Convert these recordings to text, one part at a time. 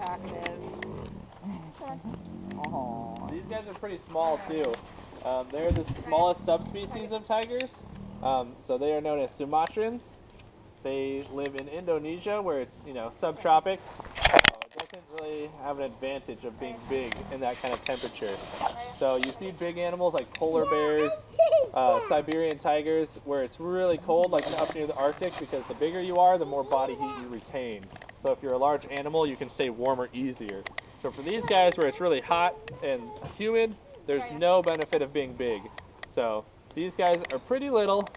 attractive. Oh. These guys are pretty small too. They're the smallest subspecies of tigers. So they are known as Sumatrans. They live in Indonesia, where it's subtropics. It doesn't really have an advantage of being big in that kind of temperature. So you see big animals like polar bears, Siberian tigers, where it's really cold, like up near the Arctic, because the bigger you are, the more body heat you retain. So if you're a large animal, you can stay warmer easier. So for these guys, where it's really hot and humid, there's no benefit of being big. So these guys are pretty little.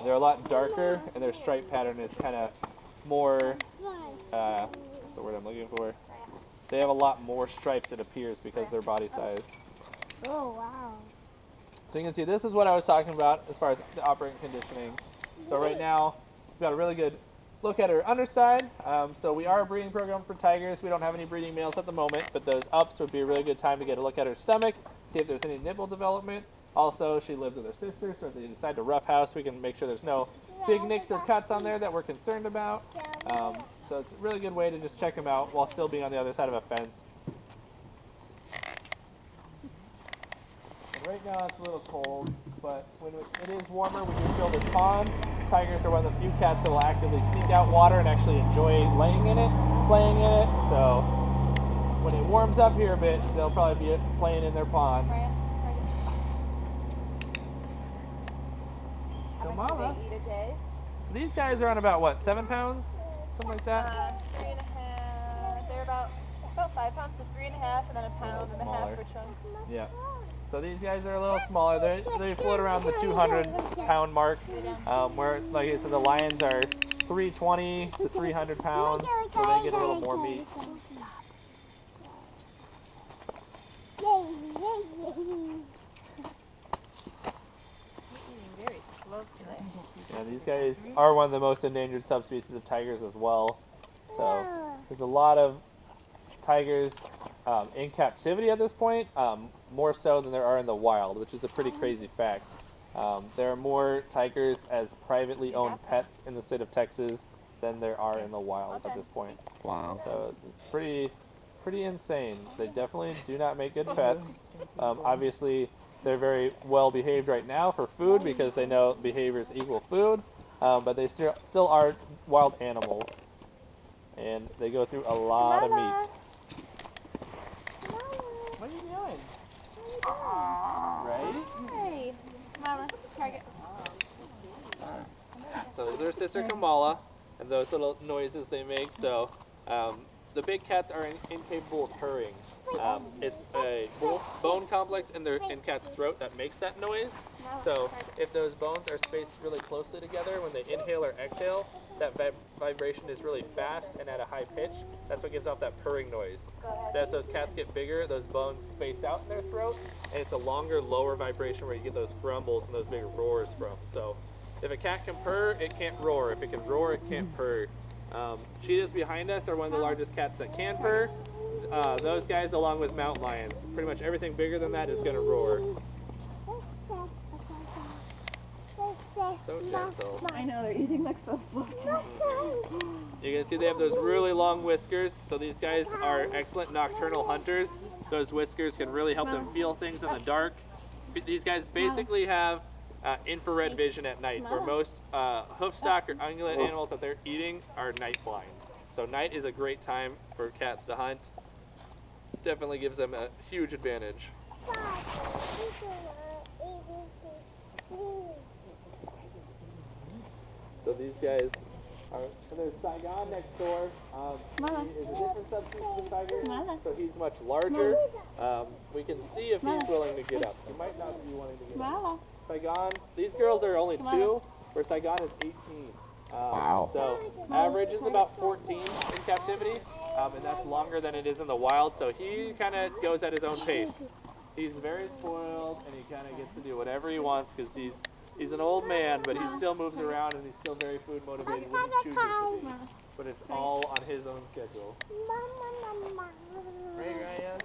They're a lot darker, and their stripe pattern is kind of more, what's the word I'm looking for? They have a lot more stripes, it appears, because of their body size. Oh, wow. So you can see this is what I was talking about as far as the operant conditioning. So right now, we've got a really good look at her underside. So we are a breeding program for tigers. We don't have any breeding males at the moment, but those ups would be a really good time to get a look at her stomach, see if there's any nipple development. Also, she lives with her sister, so if they decide to roughhouse, we can make sure there's no big nicks or cuts on there that we're concerned about. So it's a really good way to just check them out while still being on the other side of a fence. And right now it's a little cold, but when it is warmer, we do fill this pond. Tigers are one of the few cats that will actively seek out water and actually enjoy laying in it, playing in it. So when it warms up here a bit, they'll probably be playing in their pond. How much do they eat a day? So these guys are on about what, 7 pounds? Something like that? 3.5. They're about 5 pounds to 3.5, and then a pound and a half for chunks. Yeah. So these guys are a little smaller. They float around the 200-pound mark, where, like I said, the lions are 320 to 300 pounds, so they get a little more meat. Yeah, these guys are one of the most endangered subspecies of tigers as well. So there's a lot of tigers in captivity at this point, more so than there are in the wild, which is a pretty crazy fact. There are more tigers as privately owned pets in the state of Texas than there are in the wild at this point. Wow. So it's pretty insane. They definitely do not make good pets. Obviously, they're very well behaved right now for food because they know behaviors equal food, but they still are wild animals, and they go through a lot of meat. What are you doing? Right? Hey, Mama, target. So this is their sister Kamala, and those little noises they make. So the big cats are incapable of purring. It's a bone complex in cat's throat that makes that noise. So if those bones are spaced really closely together, when they inhale or exhale, that vibration is really fast and at a high pitch. That's what gives off that purring noise. As those cats get bigger, those bones space out in their throat, and it's a longer, lower vibration where you get those grumbles and those big roars from. So if a cat can purr, it can't roar. If it can roar, it can't purr. Cheetahs behind us are one of the largest cats that can purr. Those guys, along with mountain lions, pretty much everything bigger than that is going to roar. So gentle. I know, they're eating like so slow too. You can see they have those really long whiskers, so these guys are excellent nocturnal hunters. Those whiskers can really help them feel things in the dark. These guys basically have infrared vision at night, where most hoofstock or ungulate animals that they're eating are night blind. So night is a great time for cats to hunt. Definitely gives them a huge advantage. So these guys are, there's Saigon next door. He is a different subspecies of tiger, so he's much larger. We can see if he's willing to get up. He might not be wanting to get up. Saigon, these girls are only 2, where Saigon is 18. Wow. So average is about 14 in captivity, and that's longer than it is in the wild, so he kind of goes at his own pace. He's very spoiled, and he kind of gets to do whatever he wants because he's an old man, but he still moves around and he's still very food motivated when he chooses to be. But it's all on his own schedule. Right, Ryan?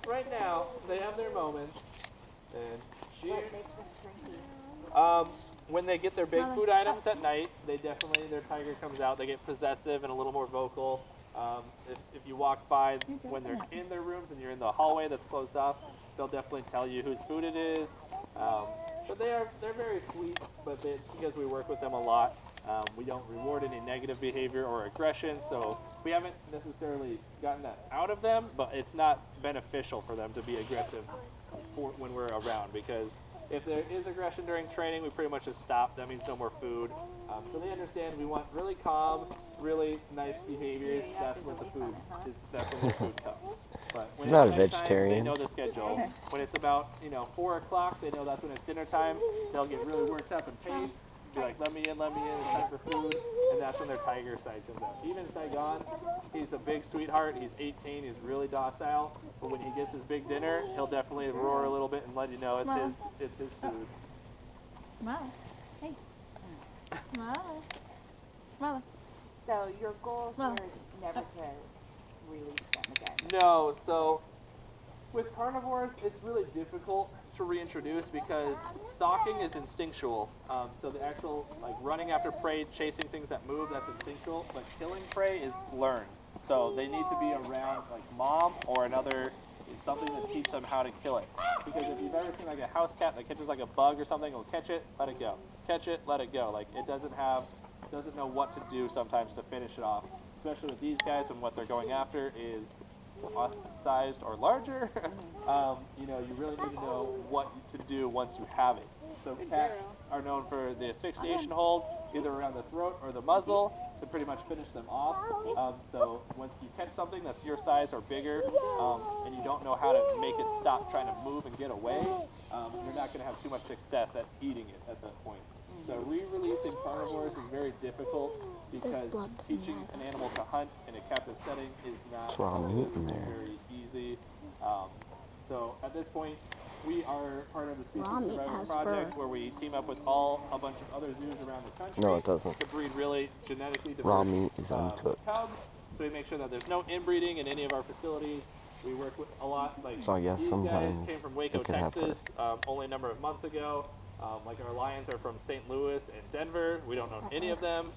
Right now, they have their moments, and she, when they get their big food items at night, their tiger comes out. They get possessive and a little more vocal. If you walk by when they're in their rooms and you're in the hallway that's closed off, they'll definitely tell you whose food it is. But they're very sweet, but because we work with them a lot, we don't reward any negative behavior or aggression, so we haven't necessarily gotten that out of them, but it's not beneficial for them to be aggressive when we're around, because if there is aggression during training, we pretty much just stop. That means no more food. So they understand we want really calm, really nice behaviors. That's when the food comes. But when He's not it's a nighttime, vegetarian. they know the schedule. When it's about 4 o'clock, they know that's when it's dinner time. They'll get really worked up and paced. Be like, let me in, it's time for food. And that's when their tiger side comes out. Even Saigon, he's a big sweetheart. He's 18, he's really docile. But when he gets his big dinner, he'll definitely roar a little bit and let you know it's his food. Mala. Hey. Mala. Mala. So your goal here is never to release them again? No, so with carnivores, it's really difficult to reintroduce because stalking is instinctual. So the actual running after prey, chasing things that move, that's instinctual. But killing prey is learned. So they need to be around mom or something that teaches them how to kill it. Because if you've ever seen a house cat that catches a bug or something, it'll catch it, let it go. Catch it, let it go. It doesn't know what to do sometimes to finish it off. Especially with these guys, when what they're going after is us-sized or larger. You really need to know what to do once you have it. So cats are known for the asphyxiation hold, either around the throat or the muzzle, to pretty much finish them off. So once you catch something that's your size or bigger, and you don't know how to make it stop trying to move and get away, you're not going to have too much success at eating it at that point. So re-releasing carnivores is very difficult because teaching an animal to hunt in a captive setting is not very easy. So at this point, we are part of the Species Survival Project, where we team up with a bunch of other zoos around the country. No, it doesn't. To breed really genetically diverse Raw meat is uncooked. cubs. So we make sure that there's no inbreeding in any of our facilities. We work with a lot, So I guess these sometimes guys came from Waco, it can have Texas, only a number of months ago. Our lions are from St. Louis and Denver. We don't own any of them.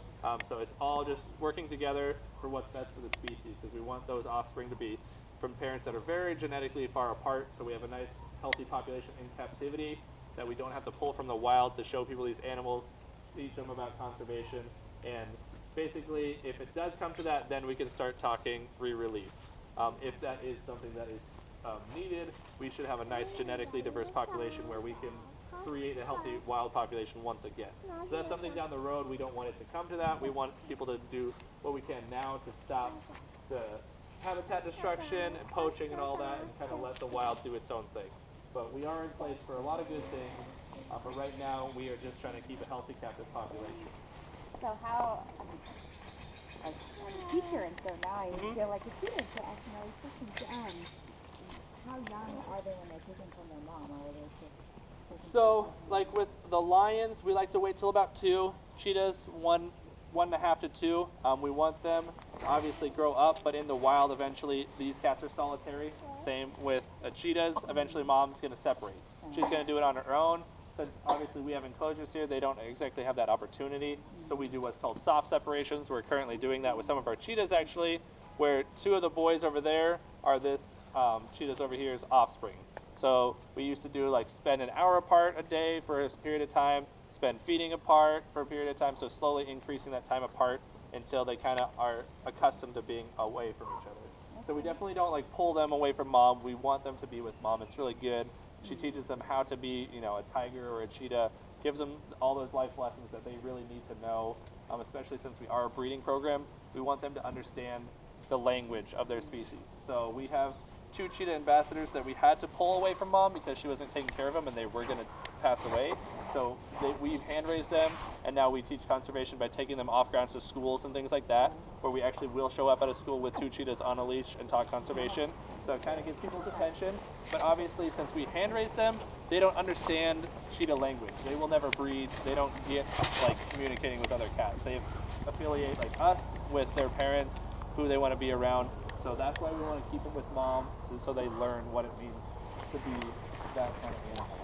So it's all just working together for what's best for the species, because we want those offspring to be from parents that are very genetically far apart. So we have a nice, healthy population in captivity that we don't have to pull from the wild to show people these animals, teach them about conservation. And basically, if it does come to that, then we can start talking re-release. If that is something that is needed, we should have a nice genetically diverse population where we can create a healthy wild population once again. So that's something down the road. We don't want it to come to that. We want people to do what we can now to stop the habitat destruction and poaching and all that, and kind of let the wild do its own thing. But we are in place for a lot of good things. But right now, we are just trying to keep a healthy captive population. So how, I'm a teacher, and so now I feel like a student to ask you all these questions. How young are they when they're taken from their mom? Or are they taken So, with the lions, we like to wait till about 2. Cheetahs, 1.5 to 2. We want them to obviously grow up, but in the wild, eventually, these cats are solitary. Same with cheetahs. Eventually, mom's going to separate. She's going to do it on her own. Since obviously we have enclosures here, they don't exactly have that opportunity. So we do what's called soft separations. We're currently doing that with some of our cheetahs, actually, where 2 of the boys over there are this cheetahs over here's offspring. So we used to do spend an hour apart a day for a period of time, spend feeding apart for a period of time, so slowly increasing that time apart until they kind of are accustomed to being away from each other. So we definitely don't pull them away from mom. We want them to be with mom. It's really good. She teaches them how to be, a tiger or a cheetah, gives them all those life lessons that they really need to know, especially since we are a breeding program. We want them to understand the language of their species. So we have 2 cheetah ambassadors that we had to pull away from mom because she wasn't taking care of them and they were going to pass away. So we've hand-raised them, and now we teach conservation by taking them off grounds to schools and things like that, where we actually will show up at a school with 2 cheetahs on a leash and talk conservation. So it kind of gets people's attention. But obviously, since we hand-raised them, they don't understand cheetah language. They will never breed. They don't get communicating with other cats. They affiliate us with their parents, who they want to be around. So that's why we want to keep them with mom, so they learn what it means to be that kind of animal.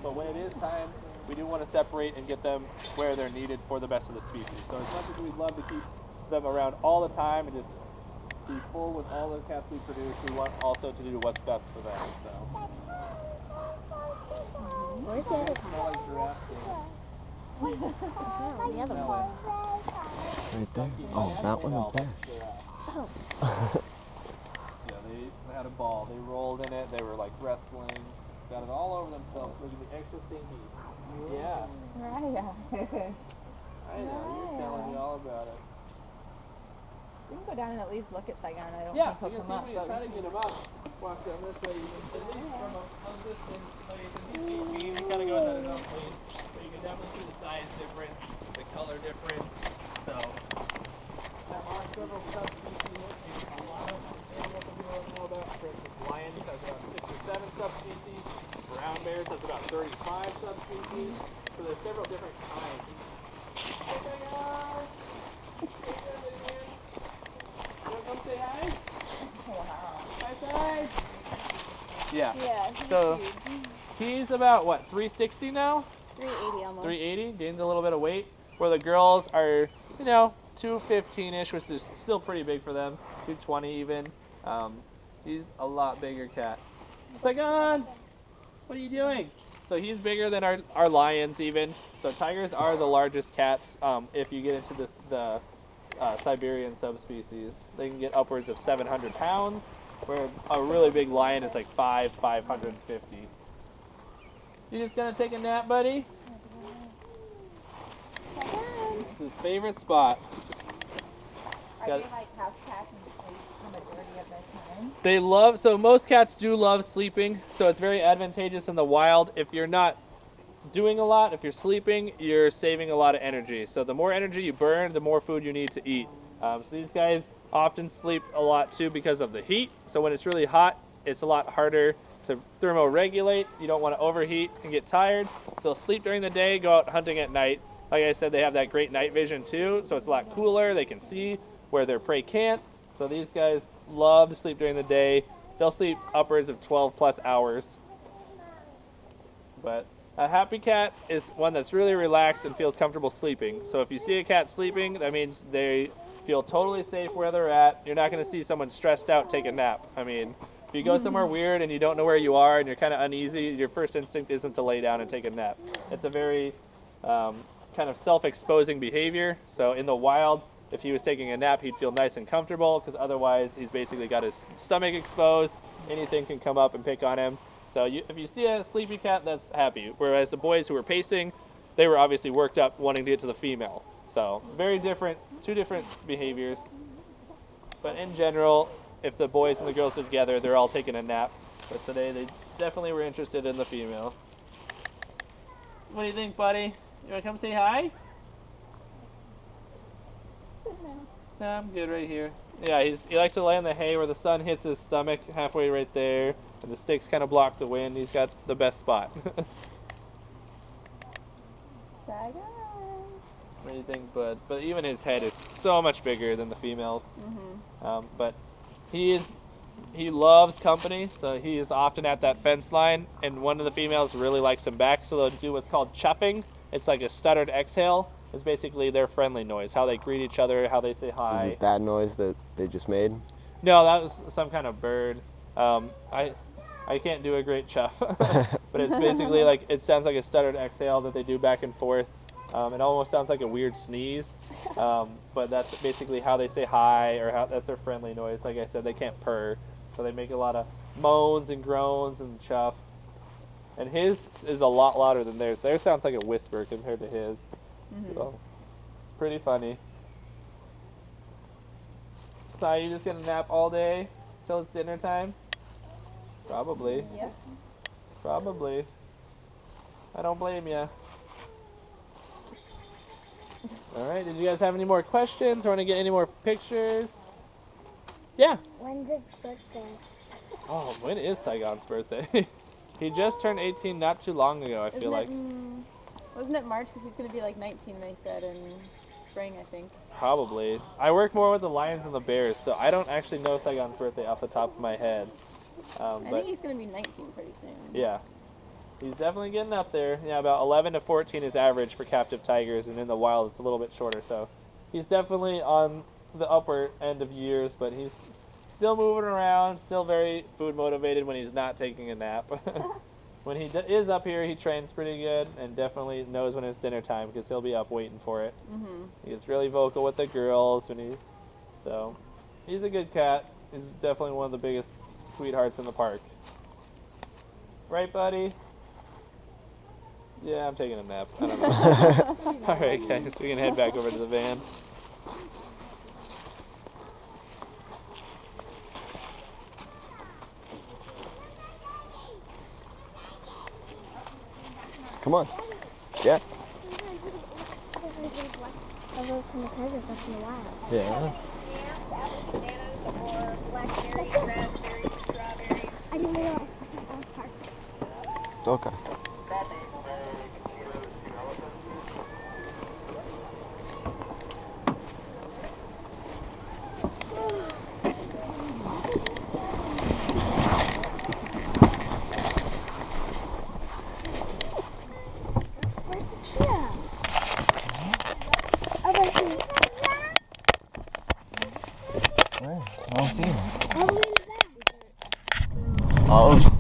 But when it is time we do want to separate and get them where they're needed for the best of the species. So as much as we'd love to keep them around all the time and just be full with all the cats we produce, we want also to do what's best for them. So. Where's the other Smell like giraffe. one? The other Smell one. Right there. Oh, that one up there. Oh. Yeah, they had a ball. They rolled in it. They were like wrestling. Got it all over themselves. Look at the extra stinky. Yeah. Raya. I know. You're telling me all about it. We can go down and at least look at Saigon. I don't Yeah, think you he'll can come see up. me try to get him up. Walk down this way. You can at least from a distance. So you can see me. He kind of goes at his own pace. But you can definitely see the size difference, the color difference. So there are several subspecies. A lot of animals that people don't know about. For instance, lions has about 6 or 7 subspecies. Brown bears has about 35 subspecies. So there's several different kinds. Hey, guys! Hey, guys! Wanna come say hi? Hi, guys! Yeah. Yeah, he's So huge. he's about what, 360 now? 380 almost. 380, gained a little bit of weight. Where the girls are, 215-ish, which is still pretty big for them. 220 even. He's a lot bigger cat. Saigon, what are you doing? So he's bigger than our lions even. So tigers are the largest cats if you get into the Siberian subspecies. They can get upwards of 700 pounds, where a really big lion is like 550. You just gonna take a nap, buddy? It's his favorite spot. Are Got they it. like house cats and sleep the majority of their time? They love, so most cats do love sleeping, so it's very advantageous in the wild. If you're not doing a lot, if you're sleeping, you're saving a lot of energy. So the more energy you burn, the more food you need to eat. So these guys often sleep a lot too because of the heat. So when it's really hot, it's a lot harder to thermoregulate. You don't want to overheat and get tired. So sleep during the day, go out hunting at night. Like I said, they have that great night vision too, so it's a lot cooler. They can see where their prey can't. So these guys love to sleep during the day. They'll sleep upwards of 12 plus hours. But a happy cat is one that's really relaxed and feels comfortable sleeping. So if you see a cat sleeping, that means they feel totally safe where they're at. You're not going to see someone stressed out take a nap. I mean, if you go somewhere weird and you don't know where you are and you're kind of uneasy, your first instinct isn't to lay down and take a nap. It's a very kind of self-exposing behavior. So in the wild, if he was taking a nap, he'd feel nice and comfortable, because otherwise he's basically got his stomach exposed. Anything can come up and pick on him. So if you see a sleepy cat, that's happy. Whereas the boys who were pacing, they were obviously worked up wanting to get to the female. So very different, two different behaviors. But in general, if the boys and the girls are together, they're all taking a nap. But today they definitely were interested in the female. What do you think, buddy? You want to come say hi? No, I'm good right here. Yeah, he likes to lay on the hay where the sun hits his stomach halfway right there, and the sticks kind of block the wind. He's got the best spot. Saigon. What do you think, bud? But even his head is so much bigger than the females. But he loves company, so he is often at that fence line, and one of the females really likes him back, so they'll do what's called chuffing. It's like a stuttered exhale. It's basically their friendly noise, how they greet each other, how they say hi. Is it that noise that they just made? No, that was some kind of bird. I can't do a great chuff, but it's basically like, it sounds like a stuttered exhale that they do back and forth. It almost sounds like a weird sneeze, but that's basically how they say hi, or how that's their friendly noise. Like I said, they can't purr, so they make a lot of moans and groans and chuffs. And his is a lot louder than theirs. Theirs sounds like a whisper compared to his. So it's pretty funny. So are you just gonna nap all day till it's dinner time? Probably. Yep. Probably. I don't blame you. Alright, did you guys have any more questions or want to get any more pictures? Yeah. When's its birthday? Oh, when is Saigon's birthday? He just turned 18 not too long ago, I feel like. Wasn't it March? Because he's going to be like 19, they said, in spring, I think. Probably. I work more with the Lions and the Bears, so I don't actually know Saigon's birthday off the top of my head. I think he's going to be 19 pretty soon. Yeah. He's definitely getting up there. Yeah, about 11 to 14 is average for captive tigers, and in the wild it's a little bit shorter. So he's definitely on the upper end of years, but he's still moving around, still very food motivated when he's not taking a nap. When he is up here, he trains pretty good and definitely knows when it's dinner time because he'll be up waiting for it. He gets really vocal with the girls so he's a good cat. He's definitely one of the biggest sweethearts in the park. Right, buddy? Yeah, I'm taking a nap. I don't know. All right, guys, we can head back over to the van. Come on. Yeah. I've worked from the tigers up in the wild. Yeah. Bananas or blackberries, raspberries, strawberries. I didn't realize I was parked. Okay. Where's the cheetah? Oh, there she is. Where? I don't see him. All the way in the back. Oh.